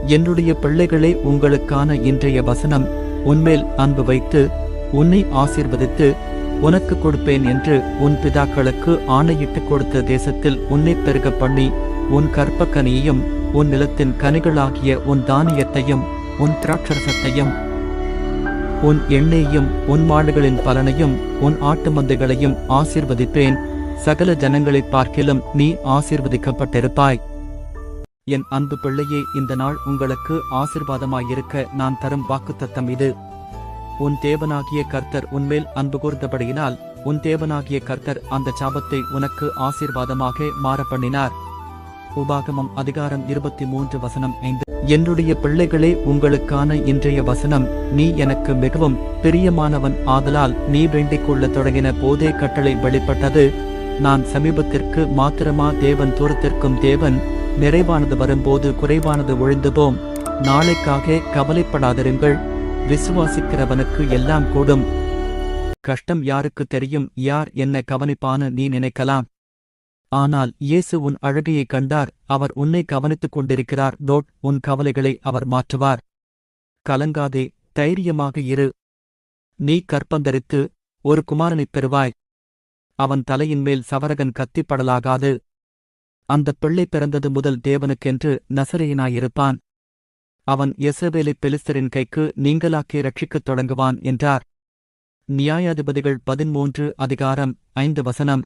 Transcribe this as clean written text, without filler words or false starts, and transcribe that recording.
என்னுடைய பிள்ளைகளே, உங்களுக்கான இன்றைய வசனம், உன்மேல் அன்பு வைத்து உன்னை ஆசீர்வதித்து உனக்கு கொடுப்பேன் என்று உன் பிதாக்களுக்கு ஆணையிட்டுக் கொடுத்த தேசத்தில் உன்னை பெருக பண்ணி உன் கற்பக்கனியையும் உன் நிலத்தின் கனிகளாகிய உன் தானியத்தையும் உன் திராட்சரசத்தையும் உன் எண்ணெயையும் உன் மாடுகளின் பலனையும் உன் ஆட்டு மந்தைகளையும் ஆசீர்வதிப்பேன். சகல ஜனங்களைப் பார்க்கிலும் நீ ஆசீர்வதிக்கப்பட்டிருப்பாய். என் அன்பு பிள்ளையே, இந்த நாள் உங்களுக்கு ஆசீர்வாதமாயிருக்க நான் தரும் வாக்குத்தத்தம் இது. உன் தேவனாகிய கர்த்தர் உன்மேல் அன்பு கூர்ந்தபடியினால் உன் தேவனாகிய கர்த்தர் அந்த சாபத்தை உனக்கு ஆசீர்வாதமாக மாறப்பண்ணினார். உபாகமம் அதிகாரம் 23 வசனம் 5. என்னுடைய பிள்ளைகளே, உங்களுக்கான இன்றைய வசனம், நீ எனக்கு மிகவும் பிரியமானவன் ஆதலால் நீ வேண்டிக் கொள்ளத் தொடங்கின போதே கட்டளை வெளிப்பட்டது. நான் சமீபத்திற்கு மாத்திரமா தேவன், தூரத்திற்கும் தேவன். நிறைவானது வரும்போது குறைவானது ஒழிந்துபோம். நாளைக்காக கவலைப்படாதிருங்கள். விசுவாசிக்கிறவனுக்கு எல்லாம் கூடும். கஷ்டம் யாருக்கு தெரியும், யார் என்ன கவனிப்பான்னு நீ நினைக்கலாம். ஆனால் இயேசு உன் அழகையை கண்டார். அவர் உன்னை கவனித்துக் கொண்டிருக்கிறார். உன் கவலைகளை அவர் மாற்றுவார். கலங்காதே, தைரியமாக இரு. நீ கற்பந்தரித்து ஒரு குமாரனைப் பெறுவாய். அவன் தலையின் மேல் சவரகன் கத்திப்படலாகாது. அந்த பிள்ளை பிறந்தது முதல் தேவனுக்கென்று நசரேயனாயிருப்பான். அவன் யெசபேலை பெலிஸ்தரின் கைக்கு நீங்கலாக்கி ரட்சிக்கத் தொடங்குவான் என்றார். நியாயாதிபதிகள் 13 அதிகாரம் 5 வசனம்.